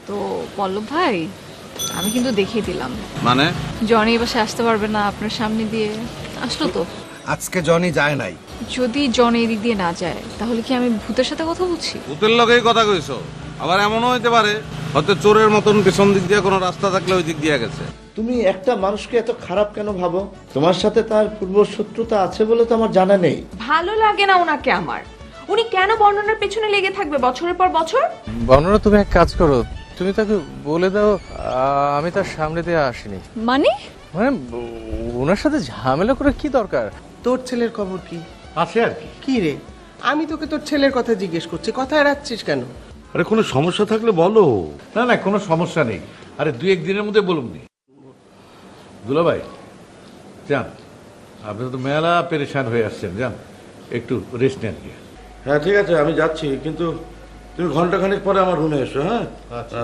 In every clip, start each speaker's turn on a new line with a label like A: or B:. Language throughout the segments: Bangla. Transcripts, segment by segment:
A: তো পল্লব ভাই, আমি কিন্তু দেখিয়ে দিলাম।
B: মানে
A: জনি এই বাসায় আসতে পারবে না, আপনার সামনে দিয়ে আসলো তো।
C: আজকে জনি যায় নাই।
A: যদি জনি এদিক দিয়ে না যায়, তাহলে কি আমি ভূতের সাথে কথা বলছি?
B: ভূতের লগেই কথা কইছো। আবার এমনও হইতে পারে হয়তো চোরের মতন পেছন দিক দিয়ে কোনো রাস্তা থাকলে ওই দিক দিয়ে গেছে।
D: তুমি একটা মানুষকে এত খারাপ কেন ভাবো? তোমার সাথে তার পূর্ব শত্রুতা আছে বলে তো আমার জানা নেই।
E: ভালো লাগে না ওনাকে আমার। উনি কেন বর্ণনার পেছনে লেগে থাকবে বছরের পর বছর?
F: বর্ণনা, তুমি এক কাজ করো, তুমি তাকে বলে দাও আমি তার সামনে দিয়ে আসিনি।
A: মানে
F: মানে ওনার সাথে ঝামেলা করে কি দরকার?
G: তোর ছেলের খবর কি
H: আছে আর কি।
G: কি রে? আমি তোকে তোর ছেলের কথা জিজ্ঞেস করছি, কথা এড়াচ্ছিস কেন?
H: আরে কোনো সমস্যা থাকলে বলো। না না, কোনো সমস্যা নেই। আরে 2-1 দিনের মধ্যে বলুননি। দুলাভাই যান, আপনি তো মেলা পেরেশান হয়ে আসছেন, যান একটু রেস্ট নেন গিয়ে।
D: হ্যাঁ ঠিক আছে, আমি যাচ্ছি, কিন্তু তুমি ঘন্টাখানেক পরে আমার রুমে এসো। হ্যাঁ
H: আচ্ছা।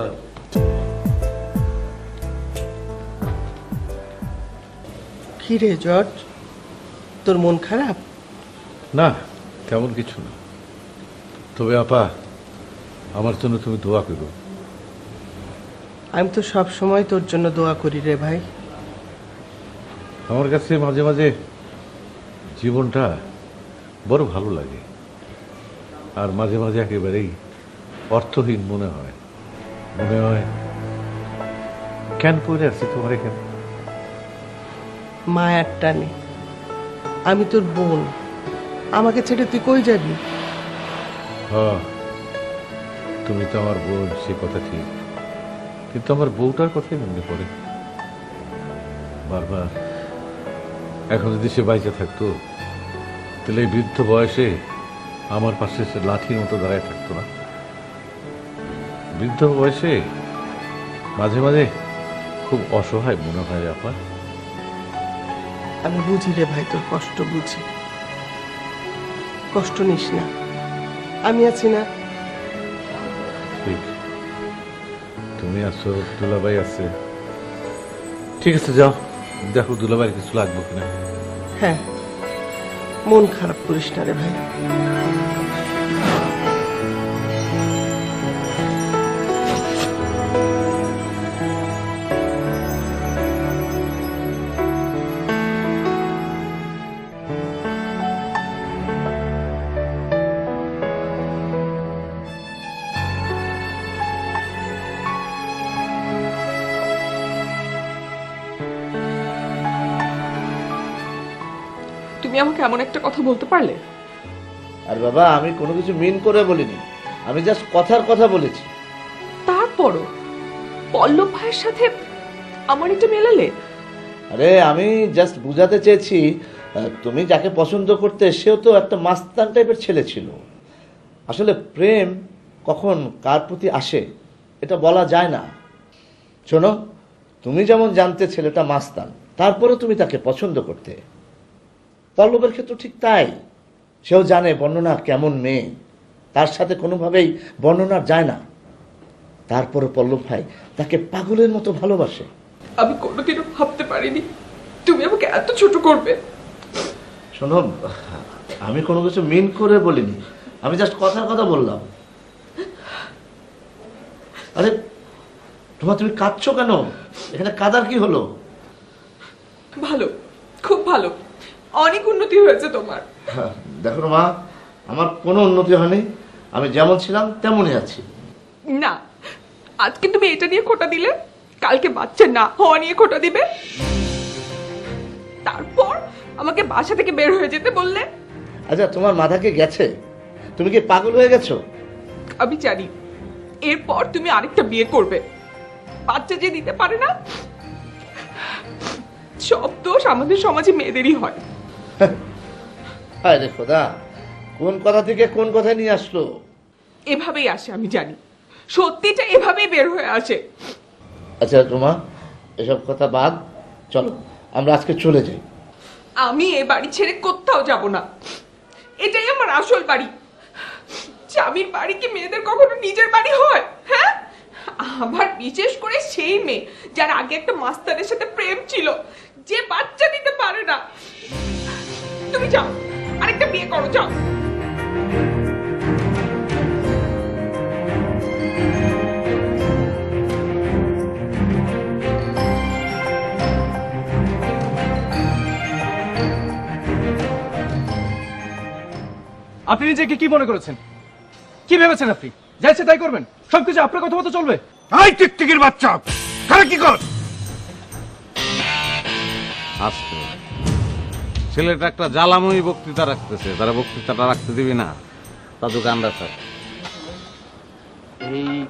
G: কি রে জর্জ, তোর মন খারাপ?
H: না, তেমন কিছু না। তবে আপা, আমার জন্য তুমি দোয়া করো।
G: আমি তো সব সময় তোর জন্য দোয়া করি রে ভাই।
H: আমার কাছে মাঝে মাঝে জীবনটা বড় ভালো লাগে, আর মাঝে মাঝে একেবারেই অর্থহীন মনে হয়। মনে হয় কেন পড়ে আছি তোমার এখানে।
G: মায়ার টানে। আমি তোর বোন, আমাকে ছেড়ে তুই কই যাবি?
H: হ্যাঁ, তুমি তো আমার বোন, সে কথা ঠিক, কিন্তু আমার বউটার কথাই মনে পড়ে বারবার। এখন যদি সে বাইচে থাকতো, তাহলে এই বৃদ্ধ বয়সে আমার পাশে সে লাঠির মতো দাঁড়ায় থাকতো না। বৃদ্ধ বয়সে মাঝে মাঝে খুব অসহায় মনে হয় আপনার।
G: আমি বুঝি রে ভাই, তোর কষ্ট বুঝি। কষ্ট নিস না, আমি আছি না।
H: ঠিক, তুমি আছো, দুলাভাই আছে। ঠিক আছে, যাও দেখো দুলাভাইয়ের কিছু লাগবে কিনা।
G: হ্যাঁ, মন খারাপ করিস না রে ভাই।
E: তুমি আমাকে এমন একটা কথা বলতে পারলে?
D: আর বাবা, আমি কোনো কিছু মিন করে বলিনি, আমি জাস্ট কথার কথা বলেছি।
E: তারপরও পল্লব ভাইয়ের সাথে আমার এটা মেলালে?
D: আরে আমি জাস্ট বুঝাতে চেয়েছি, তুমি যাকে পছন্দ করতে সেও তো একটা মাস্তান টাইপের ছেলে ছিল। আসলে প্রেম কখন কার প্রতি আসে এটা বলা যায় না। শোনো, তুমি যেমন জানতে ছেলেটা মাস্তান, তারপরে তুমি তাকে পছন্দ করতে। পল্লবের ক্ষেত্রে ঠিক তাই। সেও জানে বর্ণনা কেমন মেয়ে, তার সাথে কোনোভাবেই বর্ণনা যায় না। তারপরে পল্লব ভাই তাকে পাগলের মতো ভালোবাসে।
E: আমি কোনোদিনও ভাবতে পারিনি তুমি আমাকে এত ছোট করবে।
D: শোনো, আমি কোনো কিছু মিন করে বলিনি, আমি জাস্ট কথার কথা বললাম। আরে তুমি কাঁদছো কেন? এখানে কাঁদার কি হলো?
E: ভালো, খুব ভালো, অনেক উন্নতি হয়েছে তোমার।
D: দেখো মা, আমার কোনো উন্নতি হয়নি, আমি যেমন ছিলাম তেমনই আছি।
E: না, আজকে তুমি এটা নিয়ে খোটা দিলে, কালকে বাচ্চা না হওয়া নিয়ে খোটা দিবে, তারপর আমাকে বাসা থেকে বের হয়ে যেতে বললে।
D: আচ্ছা, তোমার মাথা কি গেছে? তুমি কি পাগল হয়ে গেছো?
E: আমি জানি এরপর তুমি আরেকটা বিয়ে করবে। বাচ্চা যে দিতে পারে না, সব দোষ আমাদের সমাজে মেয়েদেরই হয়।
D: আরে খোদা, কোন কথা থেকে কোন কথা নিয়ে আসলো?
E: এভাবেই আসে, আমি জানি সত্যিটা এভাবেই বের হয়ে আসে।
D: আচ্ছা রুমা, এসব কথা বাদ, চলো আমরা আজকে চলে যাই।
E: আমি এ বাড়ি ছেড়ে কোথাও যাব না, এটাই আমার আসল বাড়ি। স্বামীর বাড়ি কি মেয়েদের কখনো নিজের বাড়ি হয়? হ্যাঁ, আবার বিশেষ করে সেই মেয়ে যার আগে একটা মাস্টারের সাথে প্রেম ছিল, যে বাচ্চা দিতে পারে না। তুমি যাও, আরেকটা বিয়ে করো, যাও।
I: আপনি নিজেকে কি মনে করেছেন? কি ভেবেছেন আপনি? যাইছে তাই করবেন, সবকিছু আপনার কথা মতো চলবে?
C: এই টিকটিকির বাচ্চা, কারে কি কর?
B: আজকে ছেলেটা একটা জ্বালাময়ী বক্তৃতা রাখতেছে, তারা বক্তৃতাটা রাখতে দিবি না? তার দোকানটা স্যার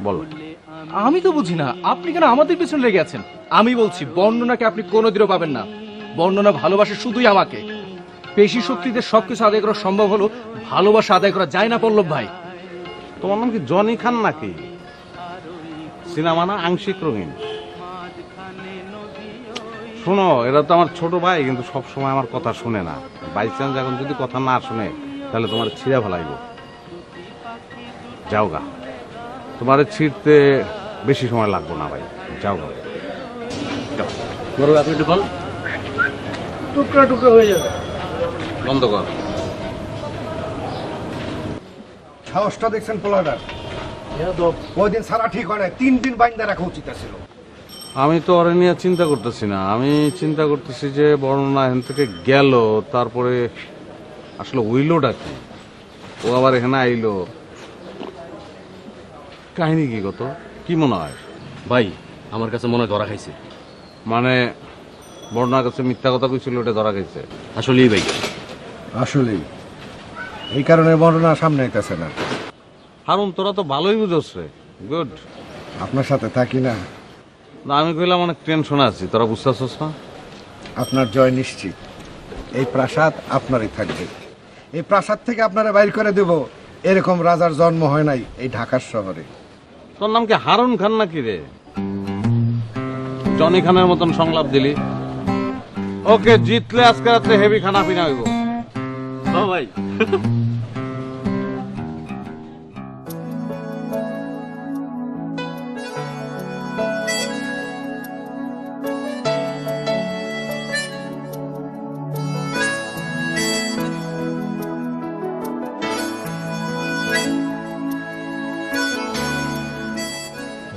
B: বল।
I: আমি তো বুঝি না আপনি কেন আমাদের পিছনে লেগে আছেন। আমি বলছি বর্ণনাকে আপনি কোনোদিনও পাবেন না। বর্ণনা ভালোবাসে শুধুই আমাকে। পেশি শক্তিতে সবকিছু আদায় করা সম্ভব হলো, ভালোবাসা আদায় করা যায় না পল্লব ভাই।
B: তোমার নাম কি জনি খান নাকি? সিনেমা না আংশিক রঙিন? শোনো, এরা তো আমার ছোট ভাই, কিন্তু সব সময় আমার কথা শুনে না। বাই চান্স এখন যদি কথা না শুনে তাহলে তোমার ছিঁড়া ফেলাইব। যাও গা, তোমার ছিঁড়তে বেশি সময় লাগবো না ভাই, যাও গা।
I: টুকরা টুকরা হয়ে যাবে।
B: বন্ধ কর।
C: সাহসটা দেখছেন পোলাটার? ওই দিন সারা ঠিক হয় না, 3 দিন বাইন্দা রাখা উচিত ছিল।
B: আমি তো ওরে নিয়ে চিন্তা করতেছি না, আমি চিন্তা করতেছি যে বর্ণনা এখান থেকে গেল, তারপরে আসলে উইলোটা কি, ও আবার এখানে আইলো, কাহিনী কি কত, কি মনে হয়
J: ভাই? আমার কাছে মনে হয় ধরা খাইছে।
B: মানে বর্ণার কাছে মিথ্যা কথা কইছিল, ওটা ধরা গেছে?
J: আসলেই ভাই,
C: আসলেই এই কারণে বর্ণনা সামনে আইতেছে না।
B: হারুন, তোরা তো ভালোই বুঝোস রে, গুড।
C: আপনার সাথে থাকি না,
B: না আমি কইলাম অনেক টেনশনে আছি, তোরা বুঝতেছস না?
C: আপনার জয় নিশ্চিত। এই প্রাসাদ আপনারই থাকবে। এই প্রাসাদ থেকে আপনারা বাইর করে দেব, এরকম রাজার জন্ম হয় নাই এই ঢাকার শহরে।
B: তোর নাম কি হারুন খান নাকি রে? জনি খানের মতন সংলাপ দিলি। ওকে, জিতলে আজকে রাত্রে হেভি খানা পিনা হইব।
J: ভাই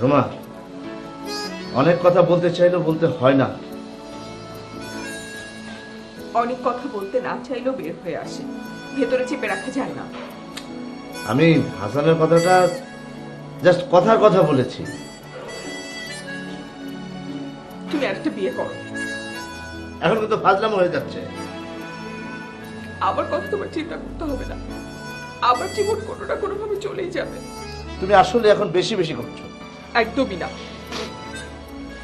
D: রোমা, অনেক কথা বলতে চাইলেও বলতে হয় না।
E: অনেক কথা বলতে না চাইলেও বের হয়ে আসে, ভেতরে চেপে রাখা যায় না।
D: আমি হাসানের কথাটা জাস্ট কথার কথা বলেছি।
E: তুমি আরেকটা বিয়ে করো।
D: এখন কিন্তু ফাজলাম হয়ে যাচ্ছে।
E: আমার কথা তোমার চিন্তা করতে হবে না, আমার জীবন কোনো না কোনো ভাবে চলেই যাবে।
D: তুমি আসলে এখন বেশি বেশি করছো।
E: একদমই না,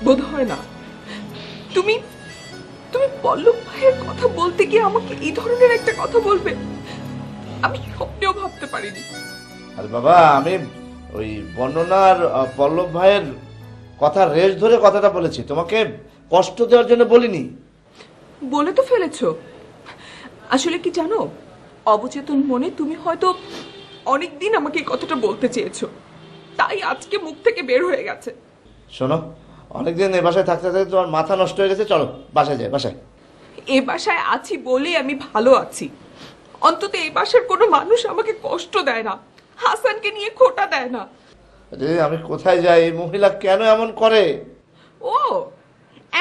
E: বোধ হয় না। তুমি তুমি পল্লব ভাইয়ের কথা বলতে গিয়ে আমাকে এই ধরনের একটা কথা বলবে, আমি স্বপ্নেও ভাবতে পারিনি।
D: আরে বাবা, আমি ওই বর্ণনার পল্লব ভাইয়ের কথা রেশ ধরে কথাটা বলেছি, তোমাকে কষ্ট দেওয়ার জন্য বলিনি।
E: বলে তো ফেলেছো। আসলে কি জানো, অবচেতন মনে তুমি হয়তো অনেকদিন আমাকে এই কথাটা বলতে চেয়েছো, তাই আজকে মুখ থেকে বের হয়ে গেছে।
D: শোনো, অনেকদিন এই বাসায় থাকতে থাকতে তোমার মাথা নষ্ট হয়ে গেছে, চলো বাসায় যাই। বাসায়
E: এ বাসায় আছি বলেই আমি ভালো আছি। অন্তত এই বাসার কোনো মানুষ আমাকে কষ্ট দেয় না, হাসানকে নিয়ে খোটা দেয় না।
D: আমি কোথায় যাই, এই মহিলা কেন এমন করে?
E: ও,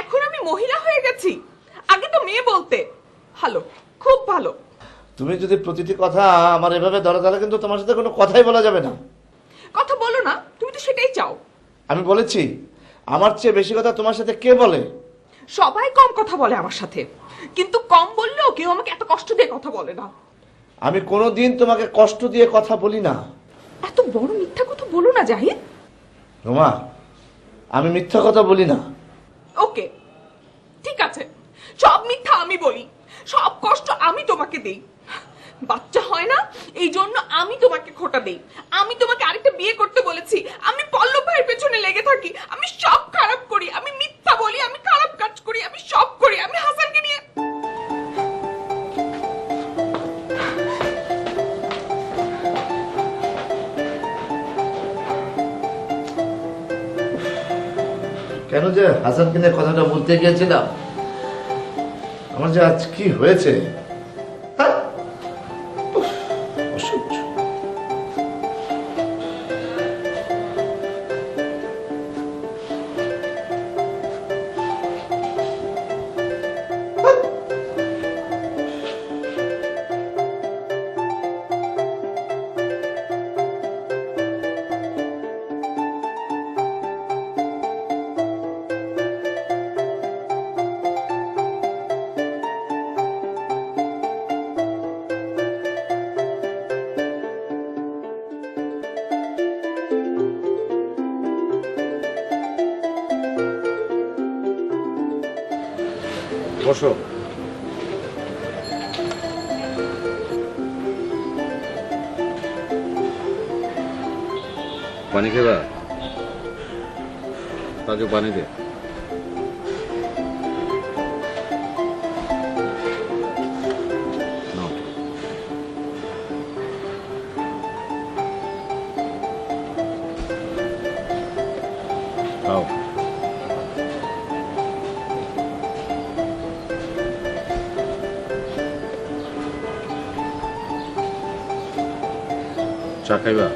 E: এখন আমি মহিলা হয়ে গেছি? আগে তো মেয়ে বলতে। ভালো, খুব ভালো।
D: তুমি যদি প্রতিটি কথা আমার এভাবে ধরে, তাহলে কিন্তু তোমার সাথে কোনো কথাই বলা যাবে না।
E: কথা বলো না, তুমি তো সেটাই চাও।
D: আমি বলেছি, আমার চেয়ে বেশি কথা তোমার সাথে কে বলে?
E: সবাই কম কথা বলে আমার সাথে, কিন্তু কম বললেও কেউ আমাকে এত কষ্ট দিয়ে কথা বলে না।
D: আমি কোনোদিন তোমাকে কষ্ট দিয়ে কথা বলি না।
E: এত বড় মিথ্যা কথা বলো না জাহিদ।
D: রোমা, আমি মিথ্যা কথা বলি না।
E: ওকে, ঠিক আছে, সব মিথ্যা আমি বলি, সব কষ্ট আমি তোমাকে দেই। বাচ্চা হয় না, এই জন্য আমি তোমাকে খোটা দেই। আমি তোমাকে আরেকটা বিয়ে করতে বলেছি, আমি পল্লব ভাইয়ের পেছনে লেগে থাকি, আমি সব খারাপ করি, আমি মিথ্যা বলি, আমি খারাপ কাজ করি, আমি সব করি, আমি হাসানকে নিয়ে।
D: কেন যে হাসানকে নিয়ে কথাটা বলতে গিয়েছিলাম, আমার যে আজ কি হয়েছে। হ্যাঁ? উফ, অসহ্য।
B: বসো। পানি খেবা? তাজু পানি দে। নাও। খাও। চা খাইবা?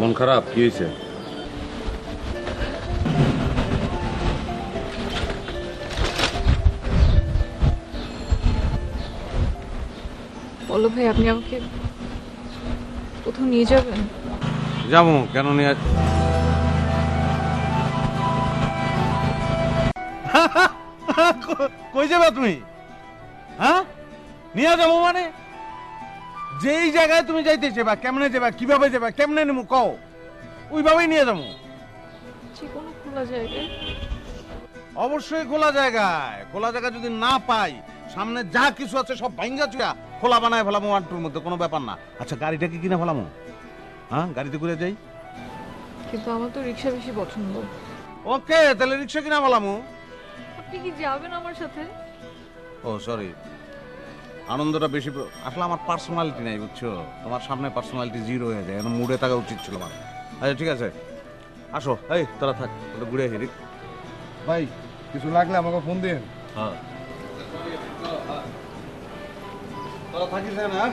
B: মন খারাপ? কি হয়েছে?
A: পল্লব ভাই, আপনি আমাকে কোথাও নিয়ে যাবেন?
B: যাবো, কেন নিয়ে
K: কই যাবা তুমি? হ্যাঁ, নিয়ে যাবো মানে? যেই জায়গায় তুমি যাইতে যাবা, কেমনে যাবা, কিভাবে যাবা, কেমনে নেবো কও, ওইভাবেই নিয়ে যাবো।
A: যে কোনো খোলা জায়গায়?
K: অবশ্যই খোলা জায়গায়। খোলা জায়গা যদি না পাই, সামনে যা কিছু আছে সব ভাঙ্গা চুয়া খোলা বানায় ফেলামো, ওয়ানটুর মধ্যে কোনো ব্যাপার না। আচ্ছা, গাড়িটা কি কিনে ফেলামো? হ্যাঁ, গাড়িতে করে যাই।
A: কিন্তু আমার তো রিক্সা বেশি পছন্দ।
K: ওকে, তাহলে রিক্সা কিনা ফেলামো।
A: আপনি কি যাবেন আমার সাথে?
K: ও সরি, আনন্দটা বেশি আসলে আমার পার্সোনালিটি নাই, বুঝছো? তোমার সামনে পার্সোনালিটি জিরো হয়ে যায়, মুডে থাকা উচিত ছিল আমার। আচ্ছা ঠিক আছে, আসো। এই তোরা থাক, ওটা ঘুরে আসি।
C: ভাই, কিছু লাগলে আমাকে ফোন দিন।
J: হ্যাঁ,
K: তোরা থাকিস না,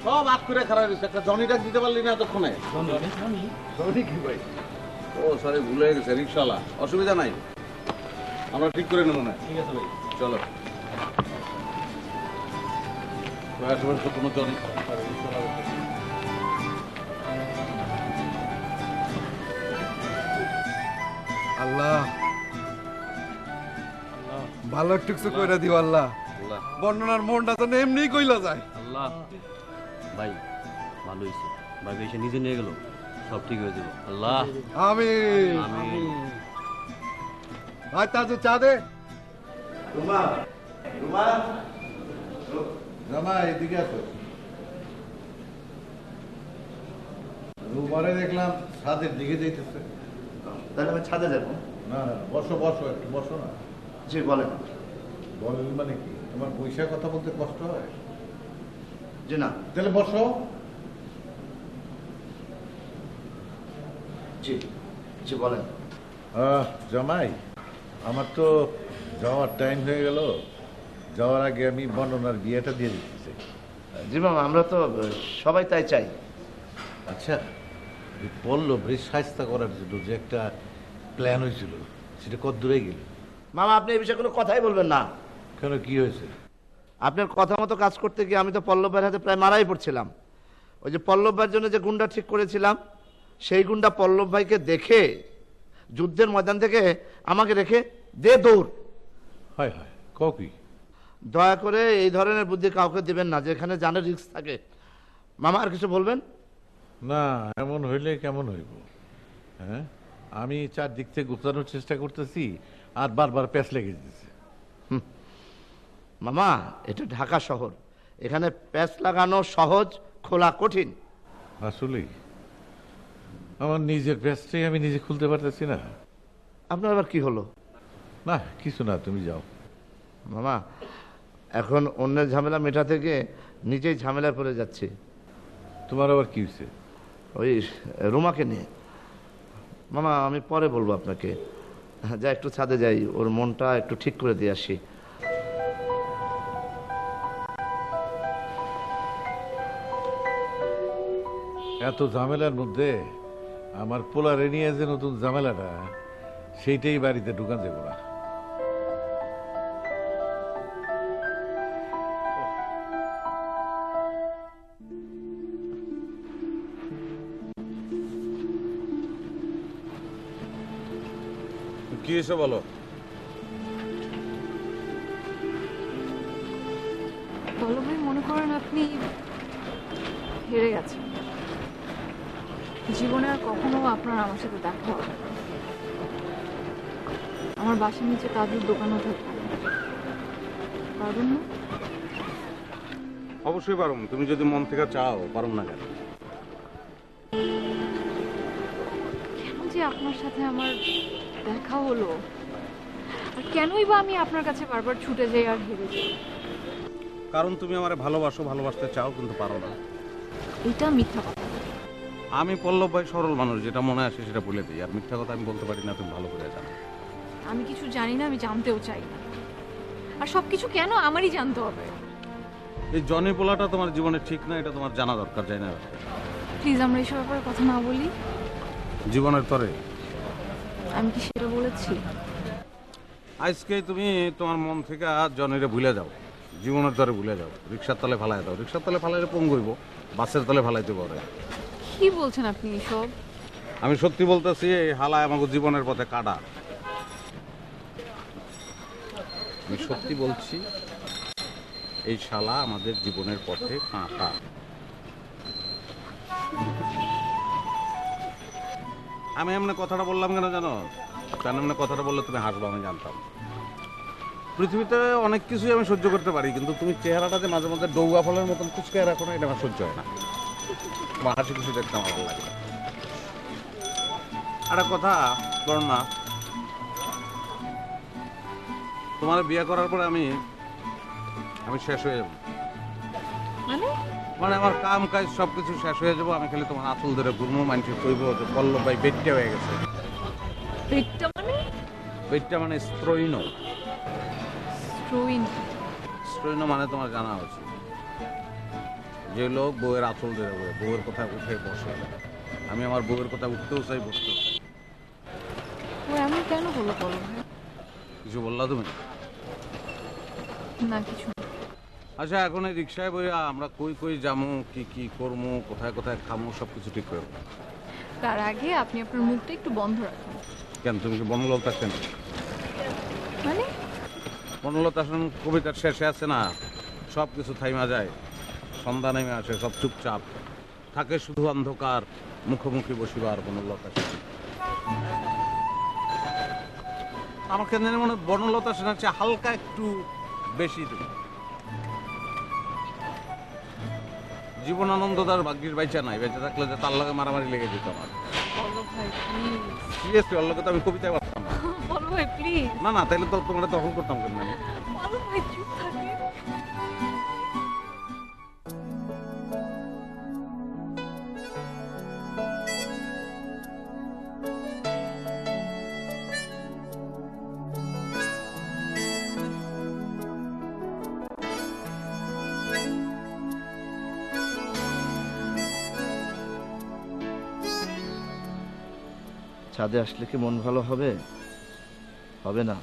K: সব আট করে খারাপ হয়েছে। একটা জনিটা দিতে পারলি না এতক্ষণে?
C: জনি কি ভাই?
K: ও সরি, ভুলে গেছে, রিক্সাওয়ালা। অসুবিধা নাই, আমরা ঠিক করে নেবো না।
J: ঠিক আছে ভাই।
K: চলো। আশেপাশে কোনো জনি
C: আল্লাহ ভালো টুকসু কইরা দিও আল্লাহ।
J: আল্লাহ
C: বর্ণনার মনটা তো এমনি কইলা যায়।
J: আল্লাহ ভাই, ভালো হয়েছে ভাই, এসে নিজে নিয়ে গেল, সব ঠিক হয়ে যাবে। আল্লাহ
C: আমিন।
J: আমিন।
C: ভাই তাজু চা দে।
K: জামা এদিকে আসো। রুমারে দেখলাম ছাদের দিকে যাইতেছে।
D: তাহলে আমি ছাদে যাবো।
K: না না, বসো বসো, একটু বসো না।
D: জি বলেন।
K: বলেন মানে কি, তোমার পয়সা কথা বলতে কষ্ট হয়?
D: জি না।
K: তাহলে বসো।
D: জি জি বলেন।
H: জামাই, আমার তো যাওয়ার টাইম হয়ে গেল। যাওয়ার আগে আমি বর্ণনার বিয়েটা দিয়ে দিতে চাই।
D: জি মামা, আমরা তো সবাই তাই চাই।
H: আচ্ছা, পল্লবরে সাহায্য করার জন্য যে একটা প্ল্যান হয়েছিল, সেটা কত দূরে গেল?
D: মামা, আপনি এই বিষয়ে কোনো কথাই বলবেন না।
H: কেন, কি হয়েছে?
D: আপনার কথা মতো কাজ করতে গিয়ে আমি তো পল্লব ভাইয়ের হাতে প্রায় মারাই পড়ছিলাম। ওই যে পল্লব ভাইয়ের জন্য যে গুন্ডা ঠিক করেছিলাম, সেই গুন্ডা পল্লব ভাইকে দেখে যুদ্ধের ময়দান থেকে আমাকে রেখে দে দৌড়।
H: হয় হয়, কও কি?
D: দয়া করে এই ধরনের বুদ্ধি কাউকে দিবেন না, যেখানে জানের রিস্ক থাকে। মামা আর কিছু বলবেন?
H: না, এমন হইলে কেমন হইব? হ্যাঁ, আমি চারদিক থেকে গুছানোর চেষ্টা করতেছি, আর বারবার প্যাঁচ লেগে যেতেছে।
D: মামা, এটা ঢাকা শহর, এখানে প্যাচ লাগানো সহজ, খোলা কঠিন।
H: আসলেই আমার নিজের প্যাঁচটাই আমি নিজে খুলতে পারতেছি না।
D: আপনার আবার কি হলো?
H: না, কিছু না, তুমি যাও।
D: মামা, এখন অন্যের ঝামেলা মেটাতে গিয়ে নিজেই ঝামেলায় পড়ে যাচ্ছি।
H: তোমার আবার কি হয়েছে?
D: ওই রুমাকে নিয়ে। মামা, আমি পরে বলবো আপনাকে। যা, একটু ছাদে যাই, ওর মনটা একটু ঠিক করে দিয়ে আসি।
H: এত ঝামেলার মধ্যে আমার পোলারে নিয়ে যে নতুন ঝামেলাটা, সেইটাই বাড়িতে ঢুকান যাবো না।
K: কি এসে বলো?
A: পল্লব ভাই, মনে করেন আপনি হেরে গেছেন। জীবনে আর কখনো আপনার আমার সাথে দেখা হবে না। আমার বাসার নিচে কাজের দোকানও থাকবে পারবেন না?
B: অবশ্যই পারুম, তুমি যদি মন থেকে চাও, পারুম না কেন?
A: কেন যে আপনার সাথে আমার দেখা হলো, আর কেনই বা আমি আপনার কাছে বারবার ছুটে যাই আর হেরে যাই?
B: কারণ তুমি আমারে ভালোবাসো, ভালোবাসতে চাও, কিন্তু পারো না।
A: এটা মিথ্যা কথা।
B: আমি পল্লব ভাই সরল মানুষ, যেটা মনে আসে সেটা বলে দিই, আর মিথ্যা কথা আমি বলতে পারি না, তুমি ভালো করে জানো।
A: আমি কিছু জানি না, আমি জানতেও চাই না। আর সবকিছু কেন আমারই জানতে হবে?
B: এই জনি পোলাটা তোমার জীবনে ঠিক না, এটা তোমার জানা দরকার, যাই না?
A: প্লিজ আমরা এইসব ব্যাপারে কথা না বলি।
B: জীবনের তরে
A: আমি কি সেটা বলেছি?
B: আজকে তুমি তোমার মন থেকে জনিরে ভুলে যাও, জীবনের তরে ভুলে যাও, রিক্সার তলে ফালাই দাও। রিক্সার তলে ফালাইলে পঙ্গুইব, বাসের তলে ফালাইতে পারে।
A: কি বলছেন আপনি এসব?
B: আমি সত্যি বলতেছি, এই হালায় আমাকে জীবনের পথে কাটা। আমি সত্যি বলছি, এই শালা আমাদের জীবনের পথে কাঁটা। আমি এমনি কথাটা বললাম কেন জানো? কেন এমনি কথাটা বললে তুমি হাসবো, আমি জানতাম। পৃথিবীতে অনেক কিছুই আমি সহ্য করতে পারি, কিন্তু তুমি চেহারাটাতে মাঝে মাঝে ডৌগা ফলের মতন কুচকায় রাখো না, এটা আমার সহ্য হয় না। তোমার হাসি খুশি দেখতে আমার ভালো লাগে। একটা কথা বলো না, তোমার বিয়ে করার পরে আমি শেষ হয়ে যাব। মানে আমার কাম কাজ সবকিছু শেষ হয়ে যাবো, আমি খালি তোমার আঁচল ধরে ঘুরমো, মানুষের কইব যে পল্লব ভাই বেটটা হয়ে গেছে। বেটটা মানে স্ত্রৈণ। স্ত্রৈণ মানে তোমার জানা উচিত, যে লোক বউয়ের আঁচল ধরে বলে, বউয়ের কথা উঠে বসে। আমি আমার বউয়ের কথা উঠতেও চাই, বসতেও চাই।
A: আমি কেন বলো বলো?
B: কিছু বললা তুমি?
A: না কিছু।
B: আচ্ছা, এখন এই রিক্সায় বইয়া আমরা কই কই যাবো, কি কি করবো, কোথায় কোথায় খামো, সবকিছু ঠিক করবো।
A: তার আগে আপনি আপনার মুখটা একটু বন্ধ রাখুন।
B: কেন, তুমি কি বনলতা সেন?
A: মানে
B: বনলতা সেন কবিতার শেষে আছে না, সব কিছু থাইমা যায়, সন্ধ্যা নেমে আসে, সব চুপচাপ থাকে, শুধু অন্ধকার, মুখোমুখি বসিবার বনলতা সেন। আমার কেন জানি মনে হয় বনলতা সেন হচ্ছে হালকা একটু বেশি। জীবনানন্দদার ভাগ্যের বাইচা নাই, বেঁচে থাকলে যে তার লগে মারামারি লেগে যেত আমার। সিরিয়াসলি, ওর লগে তো আমি কবিতায় পারতাম না। না না, তাইলে তো তোমরা দখল করতাম কেন?
D: ছাদে আসলে কি মন ভালো হবে? হবে না।